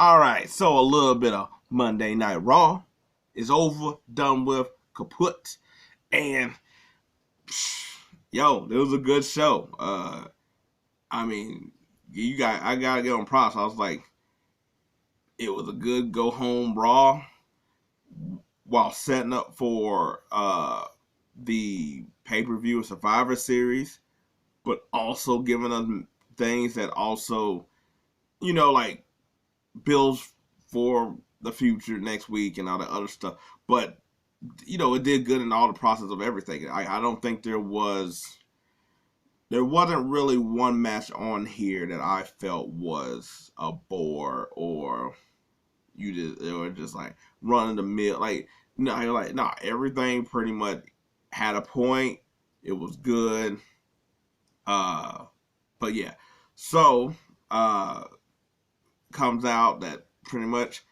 All right, so a little bit of Monday Night Raw is over, done with, kaput, and yo, it was a good show. I mean, I gotta give them props. I was like, it was a good go home Raw while setting up for the pay per view Survivor Series, but also giving us things that also, like builds for the future next week and all the other stuff. But it did good in all the process of everything. I don't think there wasn't really one match on here that I felt was a bore or just like running the mill. Like no, you're like no, everything pretty much had a point. It was good. But yeah, so comes out that pretty much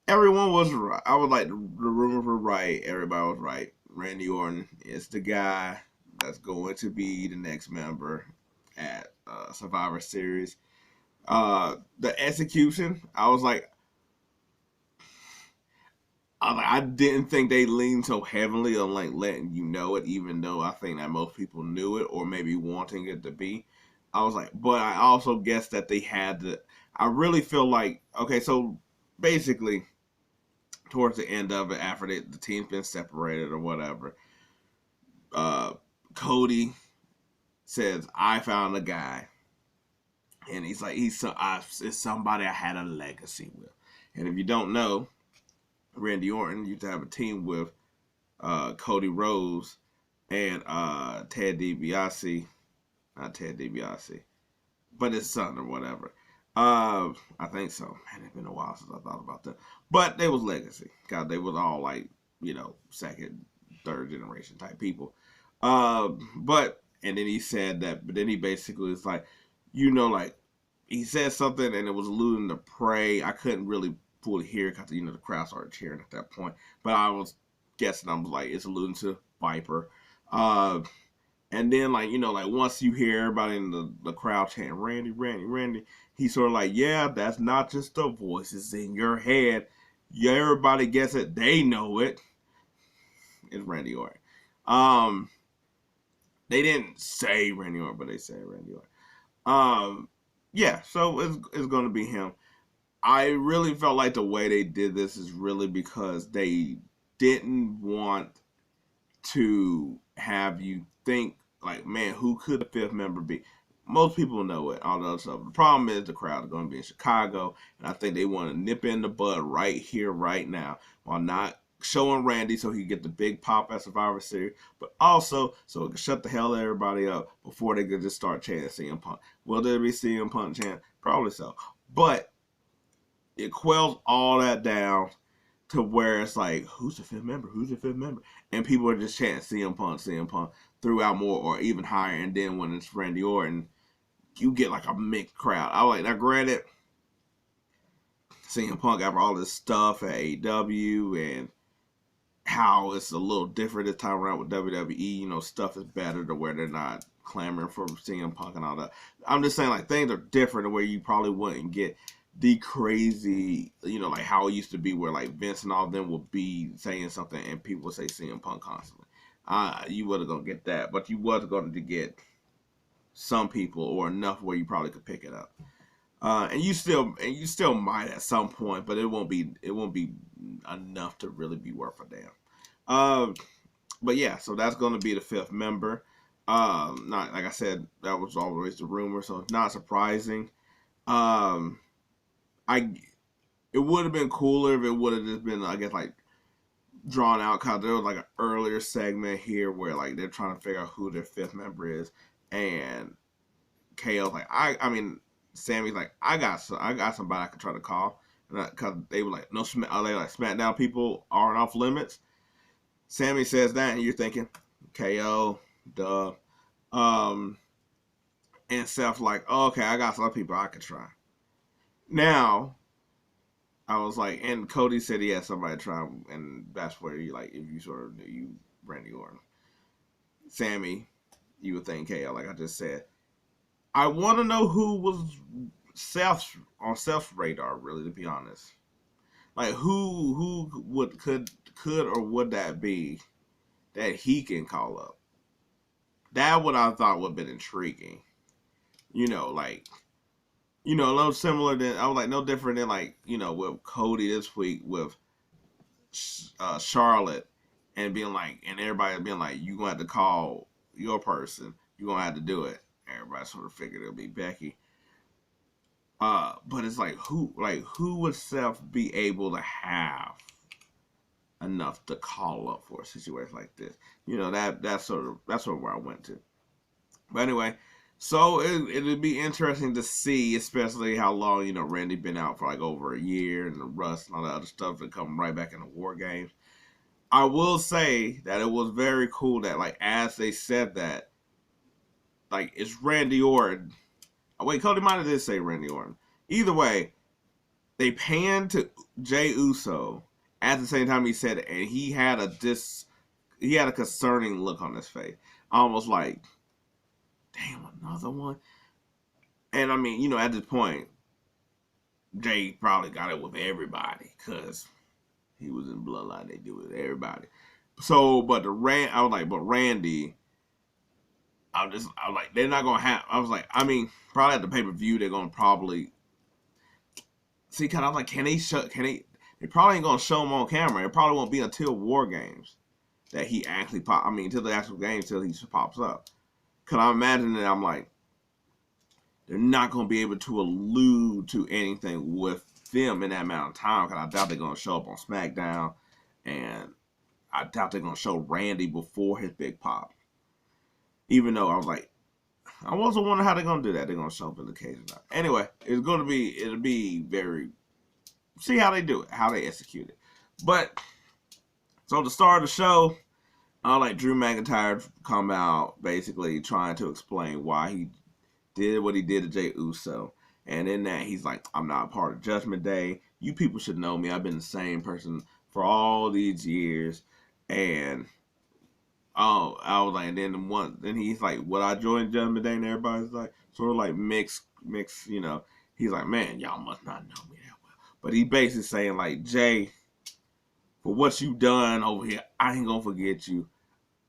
everyone was right. I was like, the rumors were right. Everybody was right. Randy Orton is the guy that's going to be the next member at Survivor Series. The execution, I didn't think they leaned so heavily on like letting you know it, even though I think that most people knew it or maybe wanting it to be. I was like, but I also guess that they had to. I really feel like okay, so basically towards the end of it, after the team's been separated or whatever, uh, Cody says, "I found a guy," and he's like, it's somebody I had a legacy with." And if you don't know, Randy Orton used to have a team with Cody Rhodes and Ted DiBiase, not Ted DiBiase, but his son or whatever. I think so. Man, it's been a while since I thought about that. But they was legacy. God, they was all like, second, third generation type people. But and then he said that, but then he basically was like, like he said something and it was alluding to Prey. I couldn't really fully hear because the crowd started cheering at that point. But I was guessing, I was like, it's alluding to Viper. And then like once you hear everybody in the crowd chanting Randy, Randy, Randy, he's sort of like, yeah, that's not just the voices in your head. Yeah, everybody gets it. They know it. It's Randy Orton. They didn't say Randy Orton, but they said Randy Orton. Yeah, so it's gonna be him. I really felt like the way they did this is really because they didn't want to have you think like, man, who could the fifth member be? Most people know it, all the other stuff. The problem is the crowd is going to be in Chicago, and I think they want to nip in the bud right here, right now, while not showing Randy so he can get the big pop at Survivor Series, but also so it can shut the hell everybody up before they could just start chanting CM Punk. Will there be CM Punk chant? Probably so. But it quells all that down to where it's like, who's the fifth member? Who's the fifth member? And people are just chanting CM Punk throughout more or even higher. And then when it's Randy Orton, you get like a mixed crowd. I like, now granted, CM Punk after all this stuff at AEW and how it's a little different this time around with WWE, stuff is better to where they're not clamoring for CM Punk and all that. I'm just saying, like, things are different to where you probably wouldn't get the crazy, like how it used to be where like Vince and all of them would be saying something and people would say CM Punk constantly. You wasn't gonna get that, but you was going to get some people or enough where you probably could pick it up. And you still might at some point, but it won't be enough to really be worth a damn. But yeah, so that's going to be the fifth member. Not like I said, that was always the rumor, so it's not surprising. It would have been cooler if it would have just been, I guess, like drawn out, because there was like an earlier segment here where like they're trying to figure out who their fifth member is, and KO's like, I mean, Sammy's like, I got somebody I could try to call, because they were like, no, are they like SmackDown people aren't off limits? Sammy says that, and you're thinking, KO, duh. And Seth's like, oh, okay, I got some people I could try. Now, I was like, and Cody said he had somebody to try, and that's where you like, if you sort of knew you Randy Orton. Sammy, you would think KO, like I just said. I want to know who was Seth's radar, really, to be honest. Like who could or would that be that he can call up? That what I thought would have been intriguing. Like a little similar than I was like no different than like with Cody this week with Charlotte and being like and everybody being like you gonna have to call your person, you gonna have to do it. Everybody sort of figured it'll be Becky. But it's like who would Seth be able to have enough to call up for a situation like this? That's sort of where I went to. But anyway, so it'd be interesting to see, especially how long Randy been out for like over a year and the rust and all that other stuff to come right back into War Games. I will say that it was very cool that like as they said that, like it's Randy Orton. Oh, wait, Cody might have did say Randy Orton. Either way, they panned to Jey Uso at the same time he said it, and he had a concerning look on his face, almost like, damn, another one. And I mean, at this point, Jay probably got it with everybody because he was in Bloodline. They do it with everybody. So, but Randy, I was like, they're not gonna have. I was like, I mean, probably at the pay per view, they're gonna probably see. Kind of like, can they show? Can they? They probably ain't gonna show him on camera. It probably won't be until War Games that he actually pop. I mean, until the actual game, till he pops up. Cause I imagine that I'm like, they're not gonna be able to allude to anything with them in that amount of time. Cause I doubt they're gonna show up on SmackDown, and I doubt they're gonna show Randy before his big pop. Even though I was like, I wasn't wondering how they're gonna do that. They're gonna show up in the case or not. Anyway, it'll be very. See how they do it, how they execute it. But so to start the show, I like Drew McIntyre come out basically trying to explain why he did what he did to Jey Uso. And in that, he's like, I'm not a part of Judgment Day. You people should know me. I've been the same person for all these years. And I was like, and then he's like, would I join Judgment Day? And everybody's like, sort of like mixed. He's like, man, y'all must not know me that well. But he basically saying like, Jay, for what you done over here, I ain't gonna forget you.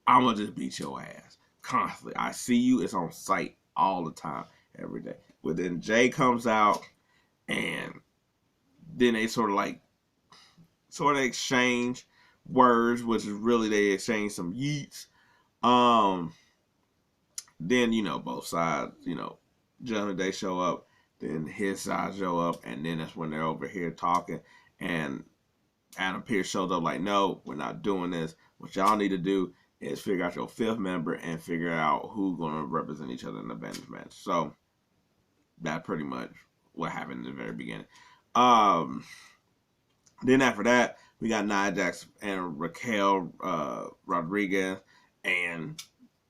I'm gonna just beat your ass constantly. I see you. It's on sight all the time, every day. But then Jay comes out, and then they sort of exchange words, which is really they exchange some yeets. Then both sides, Judgment Day show up, then his side show up, and then that's when they're over here talking, and Adam Pearce shows up like, no, we're not doing this. What y'all need to do is figure out your fifth member and figure out who's going to represent each other in the bench match. So that's pretty much what happened in the very beginning. Then after that, we got Nia Jax and Raquel Rodriguez, and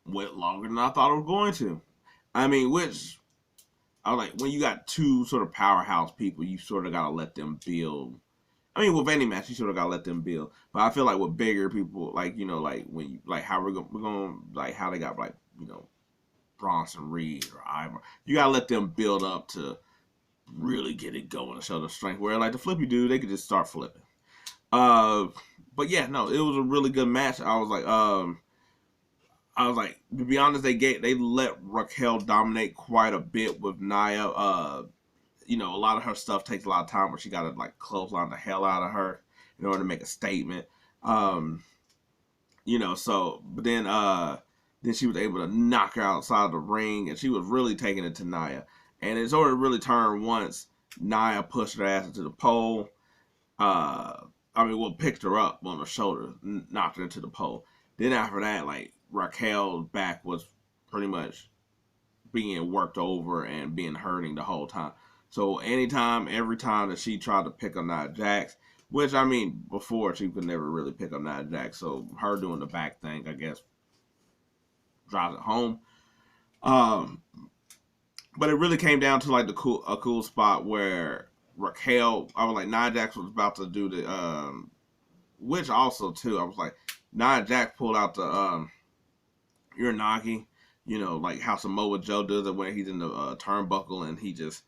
went longer than I thought it was going to. I mean, which I was like, when you got two sort of powerhouse people, you sort of got to let them build. I mean, with any match, you sort of gotta let them build. But I feel like with bigger people, like like when you like how we're going like how they got like Bronson Reed or Ivar, you gotta let them build up to really get it going and show the strength. Where like the flippy dude, they could just start flipping. But yeah, no, it was a really good match. I was like, to be honest, they let Raquel dominate quite a bit with Nia. A lot of her stuff takes a lot of time where she got to like clothesline the hell out of her in order to make a statement. So, but then she was able to knock her outside the ring, and she was really taking it to Nia. And it sort of really turned once Nia pushed her ass into the pole. Picked her up on her shoulder, knocked her into the pole. Then after that, like Raquel's back was pretty much being worked over and being hurting the whole time. So every time that she tried to pick up Nia Jax, which I mean, before she could never really pick up Nia Jax, so her doing the back thing, I guess, drives it home. But it really came down to like a cool spot where Raquel, I was like, Nia Jax was about to do the, which also too, I was like, Nia Jax pulled out the Uranagi, like how Samoa Joe does it when he's in the turnbuckle and he just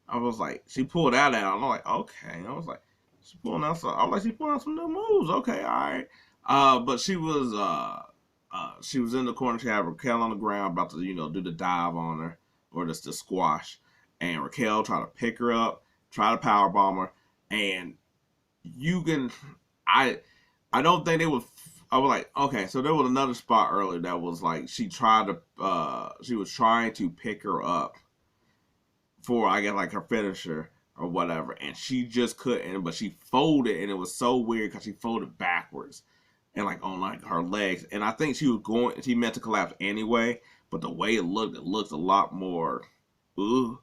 I was like, she pulled that out. I'm like, okay. I was like, she's pulling out some. I was like, she's pulling out some new moves. Okay, all right. But she was in the corner. She had Raquel on the ground, about to do the dive on her or just the squash, and Raquel tried to pick her up, try to power bomb her, and you can, I don't think they would. I was like, okay, so there was another spot earlier that was like she was trying to pick her up for, I guess, like her finisher or whatever, and she just couldn't. But she folded, and it was so weird because she folded backwards and like on like her legs, and I think she meant to collapse anyway. But the way it looked a lot more, ooh.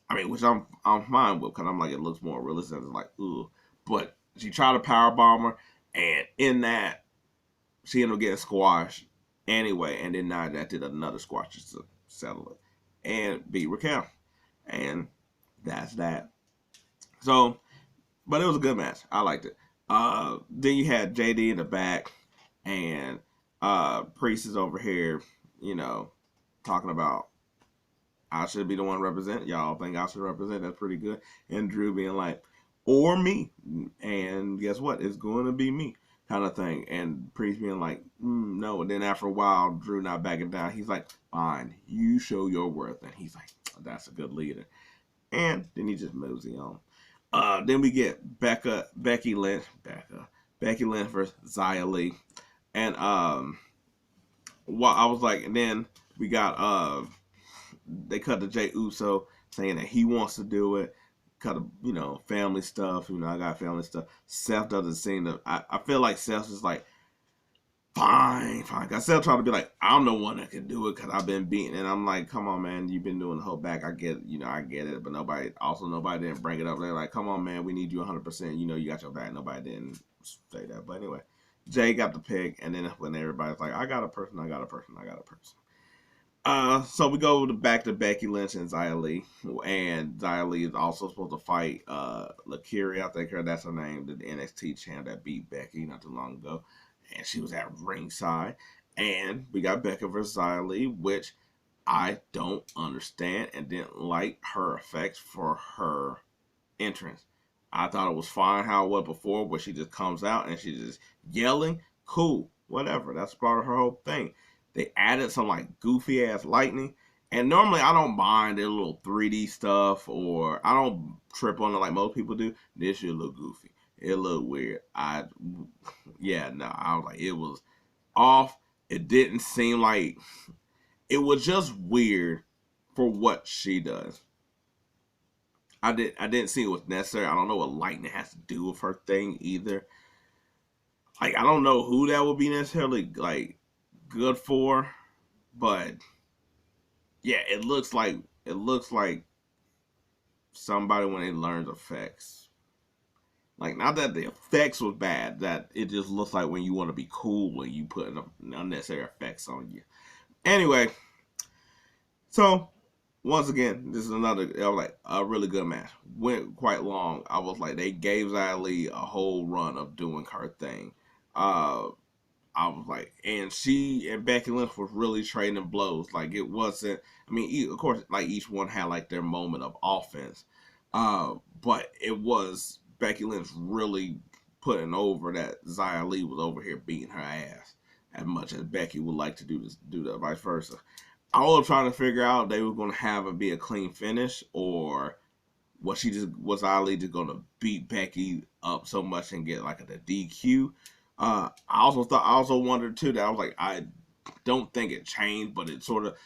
I mean, which I'm fine with because I'm like, it looks more realistic. It's like, ooh, but she tried to power bomb her, and in that she ended up getting squashed anyway, and then Nia did another squash just to settle it and beat Raquel. And that's that. So, but it was a good match. I liked it. Then you had JD in the back, and Priest is over here, talking about, I should be the one to represent. Y'all think I should represent? That's pretty good. And Drew being like, or me. And guess what? It's going to be me, kind of thing. And Priest being like, no. And then after a while, Drew not backing down. He's like, fine, you show your worth. And he's like, that's a good leader. And then he just moves on. Then we get Becky Lynch versus Xia Li. And I was like, and then we got they cut to Jey Uso saying that he wants to do it. Cut of family stuff. I got family stuff. Seth doesn't seem to. I feel like Seth's just like, fine. Cause Seth trying to be like, I'm the one that can do it because I've been beaten. And I'm like, come on, man, you've been doing the whole back. I get it. But nobody didn't bring it up. They're like, come on, man, we need you 100%. You got your back. Nobody didn't say that. But anyway, Jay got the pick, and then when everybody's like, I got a person. So we go back to Becky Lynch and Xia Li, and Xia Li is also supposed to fight Lakiri, I think that's her name, the NXT champ that beat Becky not too long ago, and she was at ringside, and we got Becky versus Xia Li, which I don't understand and didn't like her effects for her entrance. I thought it was fine how it was before, where she just comes out and she's just yelling, cool, whatever, that's part of her whole thing. They added some like goofy ass lightning. And normally I don't mind their little 3D stuff, or I don't trip on it like most people do. This shit look goofy. It looked weird. I was like, it was off. It didn't seem like, it was just weird for what she does. I didn't see it was necessary. I don't know what lightning has to do with her thing either. Like, I don't know who that would be necessarily like good for, but yeah, it looks like somebody when they learns effects. Like, not that the effects was bad, that it just looks like when you want to be cool when you put unnecessary effects on you. Anyway, so once again, this is another, I was like, a really good match. Went quite long. I was like, they gave Xia Li a whole run of doing her thing. I was like, and she and Becky Lynch was really trading blows. Like, it wasn't, I mean, of course, like, each one had like their moment of offense. But it was Becky Lynch really putting over that Xia Li was over here beating her ass as much as Becky would like to do that, vice versa. I was trying to figure out if they were going to have it be a clean finish, or was Xia Li just going to beat Becky up so much and get like a DQ. I also wondered too, that I was like, I don't think it changed, but it sort of,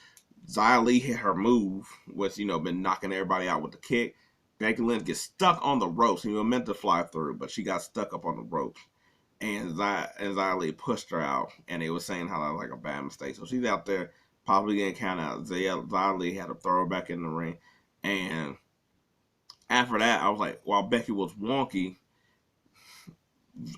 Xia Li hit her move, which been knocking everybody out with the kick. Becky Lynch gets stuck on the ropes. Meant to fly through, but she got stuck up on the ropes, and Xia Li pushed her out, and they were saying how that was like a bad mistake. So she's out there probably getting count out. Xia Li had to throw her back in the ring, and after that, I was like, while Becky was wonky,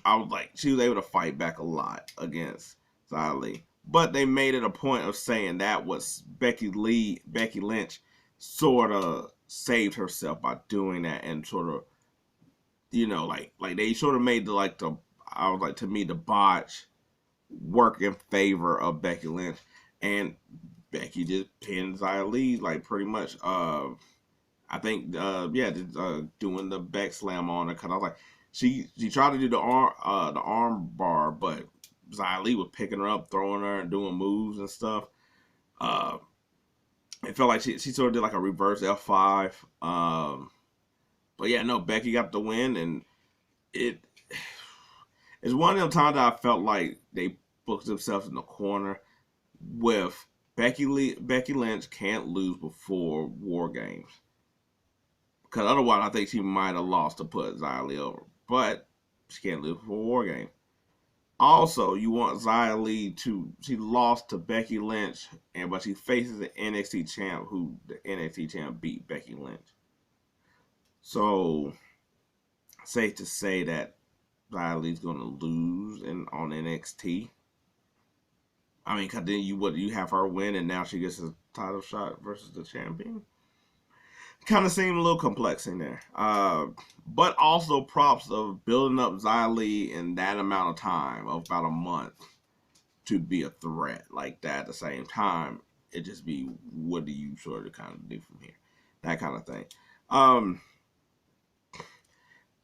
I was like, she was able to fight back a lot against Xia Li. But they made it a point of saying that was Becky Lynch sort of saved herself by doing that, and sort of, like they sort of made I was like, to me, the botch work in favor of Becky Lynch, and Becky just pinned Xia Li, like, pretty much. I think, yeah, doing the back slam on her, because I was like, she tried to do the arm bar, but Xia Li was picking her up, throwing her, and doing moves and stuff. Uh, it felt like she sort of did like a reverse F5. But yeah, no, Becky got the win, and it it's one of them times that I felt like they booked themselves in the corner with Becky Lynch can't lose before War Games. Because otherwise, I think she might have lost to put Xia Li over. But she can't lose before War Game. Also, you want Xia Li to. She lost to Becky Lynch, but she faces the NXT champ, who the NXT champ beat Becky Lynch. So, safe to say that Xia Li's going to lose on NXT. I mean, because then you have her win, and now she gets a title shot versus the champion. Kind of seemed a little complex in there. But also props of building up Xia Li in that amount of time, of about a month, to be a threat like that at the same time. It just be, what do you sort of kind of do from here? That kind of thing.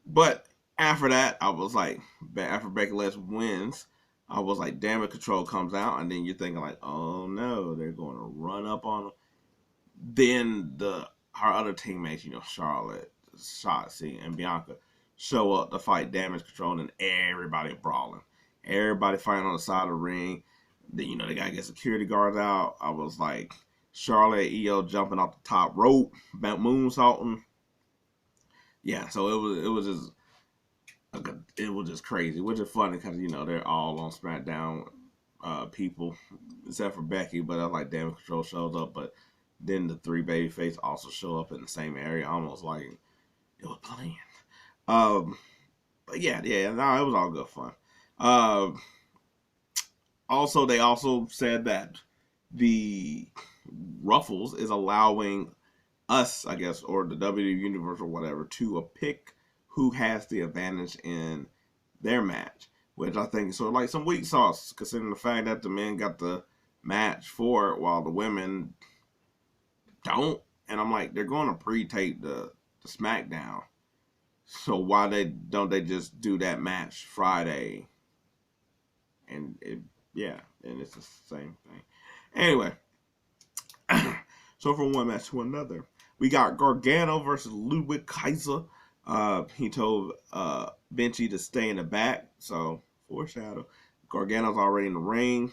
But after that, I was like, after Becky Lynch wins, I was like, Damage Control comes out, and then you're thinking like, oh no, they're going to run up on them. Then her other teammates, Charlotte, Shotzi, and Bianca, show up to fight Damage Control, and everybody brawling. Everybody fighting on the side of the ring. Then, they got to get security guards out. I was like, Charlotte, Io jumping off the top rope, moonsaulting. Yeah, so it was just crazy, which is funny because, they're all on SmackDown people, except for Becky, but I was like, Damage Control shows up, but then the three babyface also show up in the same area, almost like it was planned. But yeah, no, it was all good fun. Also, they also said that the Ruffles is allowing us, I guess, or the WWE Universe or whatever, to pick who has the advantage in their match, which I think is sort of like some weak sauce, considering the fact that the men got the match for it while the women don't. And I'm like, they're going to pre-tape the SmackDown, so why don't they just do that match Friday? And and it's the same thing. Anyway, so from one match to another, we got Gargano versus Ludwig Kaiser. He told Vinci to stay in the back, so foreshadow. Gargano's already in the ring.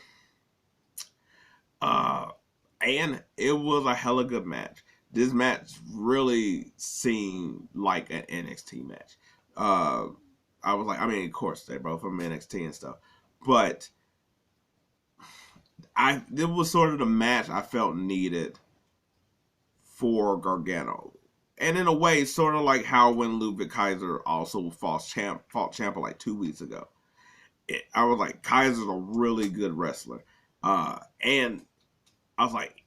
And it was a hella good match. This match really seemed like an NXT match. I was like, I mean, of course, they're both from NXT and stuff, but it was sort of the match I felt needed for Gargano. And in a way, sort of like how when Ludwig Kaiser also fought Ciampa like 2 weeks ago. I was like, Kaiser's a really good wrestler. And I was like,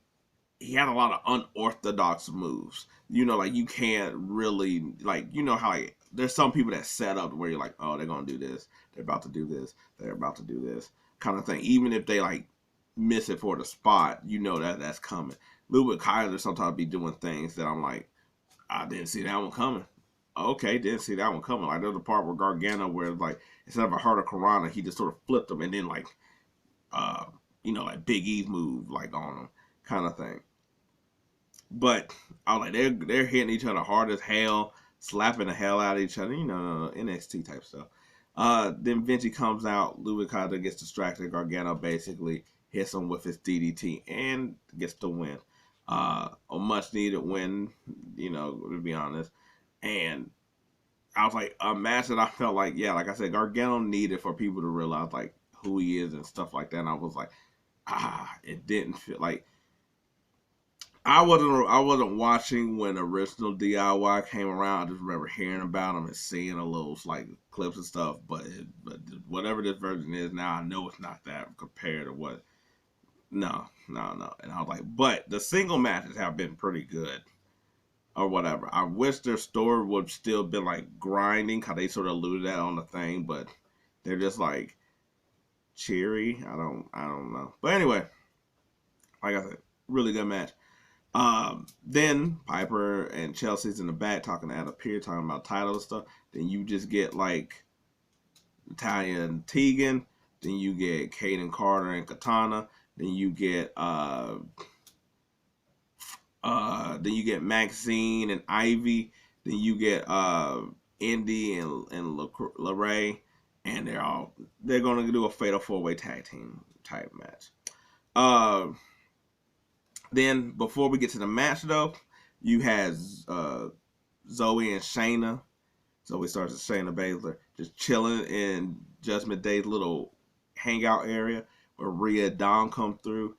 he had a lot of unorthodox moves. Like you can't really, like, how like, there's some people that set up where you're like, oh, they're going to do this. They're about to do this. They're about to do this kind of thing. Even if they like miss it for the spot, that's coming. Ludwig Kaiser sometimes be doing things that I'm like, I didn't see that one coming. Okay, didn't see that one coming. Like there's a part where Gargano, where like instead of a Heart of Karana, he just sort of flipped him and then like, like Big E's move like on him, kind of thing. But I was like, they're hitting each other hard as hell, slapping the hell out of each other, NXT type stuff. Then Vinci comes out, Ludwig Kaiser gets distracted, Gargano basically hits him with his DDT and gets the win. A much needed win, to be honest. And I was like, a match that I felt like, yeah, like I said, Gargano needed for people to realize like who he is and stuff like that. And I was like, it didn't feel like I wasn't watching when original DIY came around. I just remember hearing about him and seeing a little like clips and stuff. But whatever this version is now, I know it's not that compared to what. No. And I was like, but the single matches have been pretty good. Or whatever. I wish their story would still been like grinding, cause they sort of alluded that on the thing, but they're just like cheery. I don't know. But anyway, like I said, really good match. Then Piper and Chelsea's in the back talking to Adam Pearce, talking about title and stuff. Then you just get like Natalia and Tegan. Then you get Kaden Carter and Katana. Then you get Maxine and Ivy. Then you get Indy and LeRae, and they're gonna do a fatal 4-way tag team type match. Then before we get to the match though, you had Zoe and Shayna. Zoe starts with Shayna Baszler just chilling in Judgment Day's little hangout area where Rhea and Dom come through.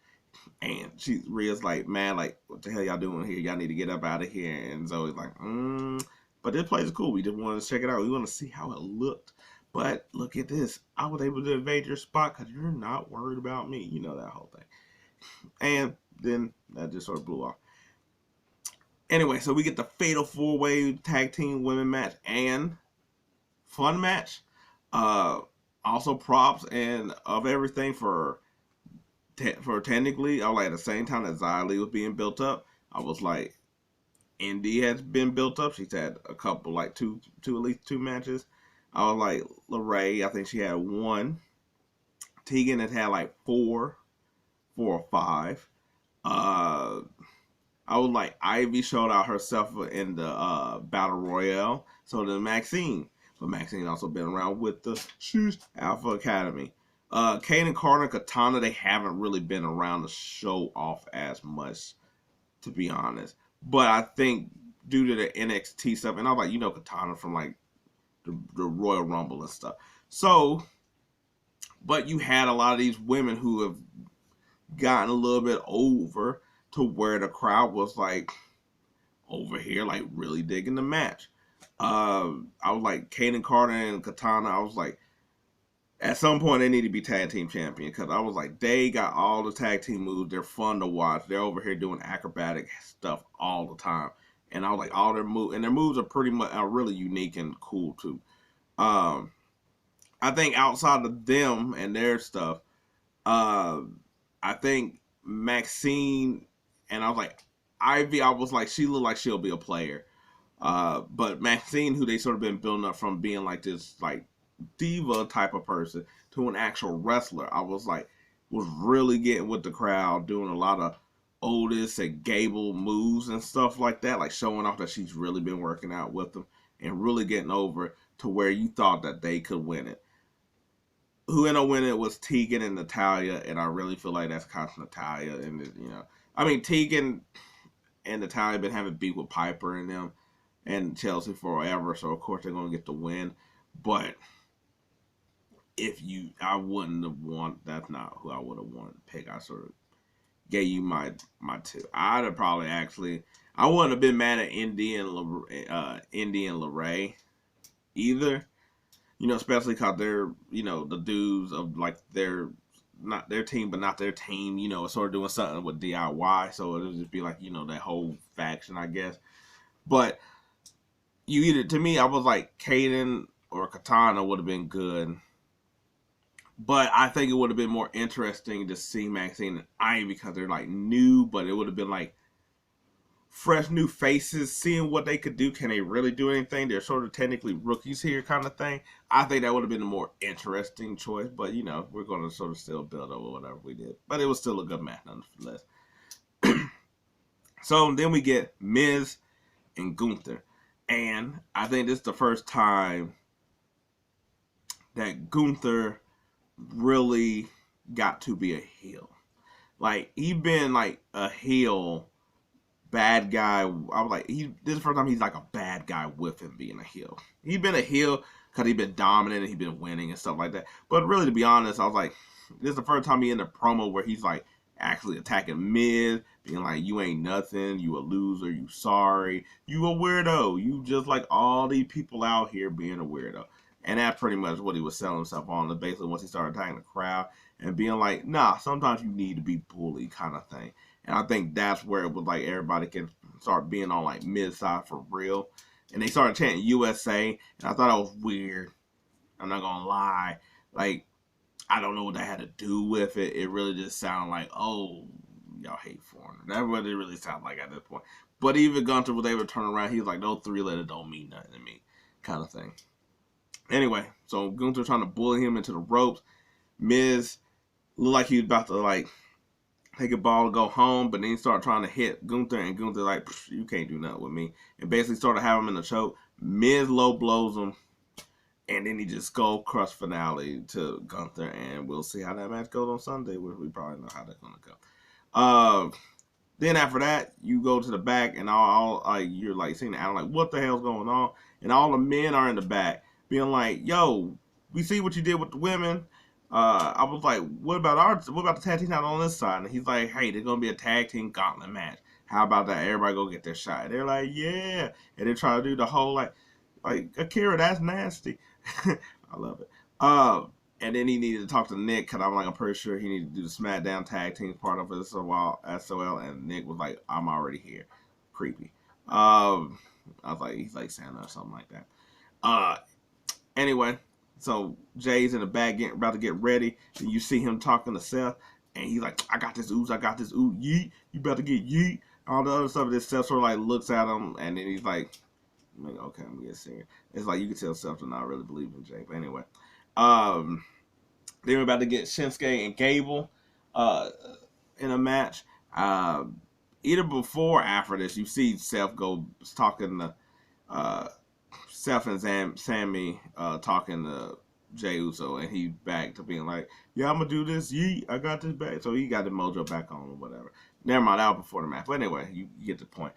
And Rhea's like, man, like, what the hell y'all doing here? Y'all need to get up out of here. And Zoe's like, but this place is cool. We just wanted to check it out. We want to see how it looked. But look at this. I was able to invade your spot because you're not worried about me. You know, that whole thing. And then that just sort of blew off. Anyway, so we get the fatal 4-way tag team women match and fun match. Also props and of everything for technically, I was like, at the same time that Xia Li was being built up, I was like, Indy has been built up. She's had a couple, like at least two matches. I was like, LeRae, I think she had one. Tegan has had like four or five. I was like, Ivy showed out herself in the Battle Royale. So did Maxine. But Maxine also been around with the Alpha Academy. Kaden Carter and Katana, they haven't really been around to show off as much, to be honest. But I think due to the NXT stuff, and I was like, Katana from like the Royal Rumble and stuff. So, but you had a lot of these women who have gotten a little bit over to where the crowd was like over here, like really digging the match. I was like, Kaden Carter and Katana, I was like, at some point they need to be tag team champion, because I was like, they got all the tag team moves. They're fun to watch. They're over here doing acrobatic stuff all the time. And I was like, all their moves, and their moves are pretty much really unique and cool too. I think outside of them and their stuff, I think Maxine, and I was like, Ivy, I was like, she looked like she'll be a player. But Maxine, who they sort of been building up from being like this like diva type of person to an actual wrestler, I was like, was really getting with the crowd, doing a lot of Otis and Gable moves and stuff like that, like showing off that she's really been working out with them and really getting over to where you thought that they could win it. Who ended up winning it was Tegan and Natalia, and I really feel like that's kind of Natalia. And I mean, Tegan and Natalia been having beef with Piper and them and Chelsea forever, so of course they're gonna get the win. But I wouldn't have that's not who I would have wanted to pick. I sort of gave you my two. I'd have probably I wouldn't have been mad at Indy and LeRae either. Especially because they're, the dudes of like not their team, but not their team, sort of doing something with DIY. So it would just be like, that whole faction, I guess. But to me, I was like, Kaden or Katana would have been good. But I think it would have been more interesting to see Maxine and Ivy because they're like new, but it would have been like fresh new faces, seeing what they could do. Can they really do anything? They're sort of technically rookies here kind of thing. I think that would have been a more interesting choice, but we're going to sort of still build over whatever we did. But it was still a good match nonetheless. So then we get Miz and Gunther. And I think this is the first time that Gunther really got to be a heel. Like, he's been like a heel bad guy. I was like, this is the first time he's like a bad guy with him being a heel. He's been a heel because he's been dominant and he's been winning and stuff like that. But really, to be honest, I was like, this is the first time he in a promo where he's like actually attacking Miz, being like, you ain't nothing, you a loser, you sorry, you a weirdo, you just like all these people out here being a weirdo. And that's pretty much what he was selling himself on. Basically, once he started attacking the crowd and being like, nah, sometimes you need to be bullied kind of thing. And I think that's where it was like everybody can start being on like mid-side for real. And they started chanting USA, and I thought that was weird. I'm not gonna lie. Like, I don't know what that had to do with it. It really just sounded like, oh, y'all hate Foreigner. That's what it really sounds like at this point. But even Gunther was able to turn around. He was like, those 3 letters don't mean nothing to me, kind of thing. Anyway, so Gunther trying to bully him into the ropes. Miz looked like he was about to like take a ball and go home, but then he started trying to hit Gunther, and Gunther like, you can't do nothing with me, and basically started having him in the choke. Miz low blows him, and then he just skull crush finale to Gunther, and we'll see how that match goes on Sunday. We probably know how that's gonna go. Then after that, you go to the back, and all you're like seeing the out like, what the hell's going on? And all the men are in the back, being like, yo, we see what you did with the women. I was like, what about the tag team out on this side? And he's like, hey, there's gonna be a tag team gauntlet match. How about that? Everybody go get their shot. They're like, yeah. And they try to do the whole like Akira, that's nasty. I love it. And then he needed to talk to Nick, because I'm pretty sure he needed to do the SmackDown tag team part of it SOL. And Nick was like, I'm already here. Creepy. I was like, he's like Santa or something like that. Anyway, so Jay's in the back about to get ready, and you see him talking to Seth, and he's like, I got this ooze, yeet, you better get yeet, all the other stuff. This Seth sort of like looks at him, and then he's like, okay, I'm gonna get serious. It's like you can tell Seth to not really believe in Jay, but anyway. They were about to get Shinsuke and Gable in a match. Either before or after this, you see Seth go talking to Seth and Sammy talking to Jey Uso, and he back to being like, yeah, I'm gonna do this. Yeet, I got this back. So he got the mojo back on or whatever. Never mind, that was before the match. But anyway, you get the point.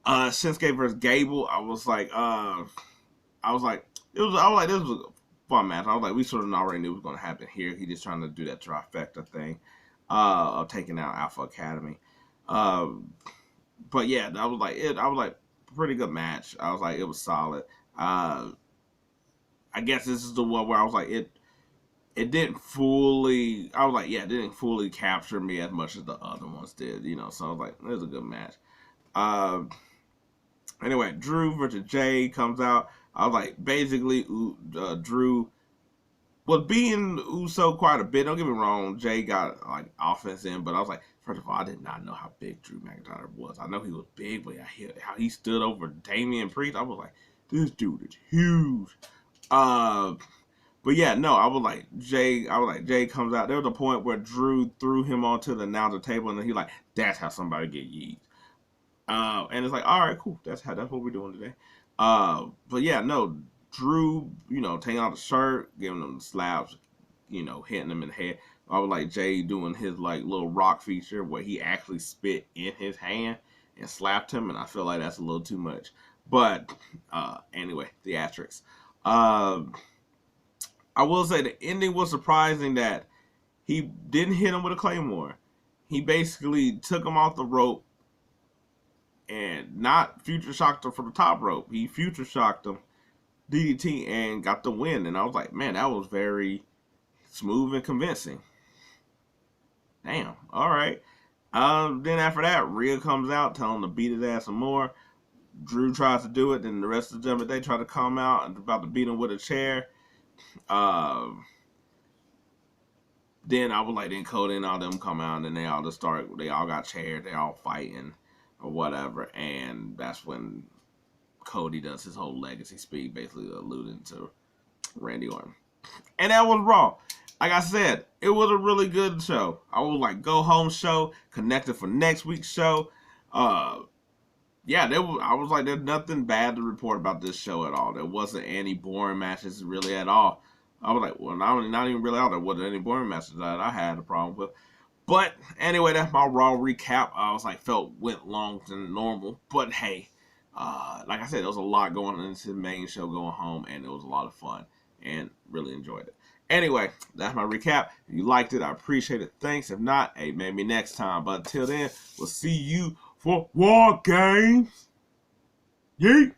Shinsuke versus Gable, I was like, this was a fun match. I was like, we sort of already knew it was going to happen here. He just trying to do that trifecta thing of taking out Alpha Academy. But yeah, I was like, pretty good match. I was like, it was solid. I guess this is the one where I was like, it didn't fully. I was like, yeah, it didn't fully capture me as much as the other ones did. So I was like, it was a good match. Anyway, Drew versus Jay comes out. I was like, basically, Drew was being Uso quite a bit. Don't get me wrong, Jay got like offense in, but I was like, first of all, I did not know how big Drew McIntyre was. I know he was big, but how he stood over Damian Priest, I was like, this dude is huge. But yeah, no, I was like, Jay comes out. There was a point where Drew threw him onto the announcer table, and then he like, that's how somebody get yeet. And it's like, all right, cool. That's what we're doing today. But yeah, no, Drew, taking out the shirt, giving him the slaps, hitting him in the head. I was like Jay doing his like little rock feature where he actually spit in his hand and slapped him, and I feel like that's a little too much. But anyway, theatrics. I will say the ending was surprising that he didn't hit him with a claymore. He basically took him off the rope and not future shocked him from the top rope. He future shocked him, DDT, and got the win. And I was like, man, that was very smooth and convincing. Damn. All right. Then after that, Rhea comes out telling him to beat his ass some more. Drew tries to do it. Then the rest of the gentlemen, they try to come out and about to beat him with a chair. Then I was like, then Cody and all them come out, and then they all got chairs, they all fighting or whatever, and that's when Cody does his whole legacy speech, basically alluding to Randy Orton. And that was Raw. Like I said, it was a really good show. I was like, go home show, connected for next week's show. Yeah, I was like, there's nothing bad to report about this show at all. There wasn't any boring matches really at all. I was like, well, not even really out there wasn't any boring matches that I had a problem with. But anyway, that's my Raw recap. I was like, went long than normal. But hey, like I said, there was a lot going on in this main show going home, and it was a lot of fun and really enjoyed it. Anyway, that's my recap. If you liked it, I appreciate it. Thanks. If not, hey, maybe next time. But until then, we'll see you for War Games. Yeet.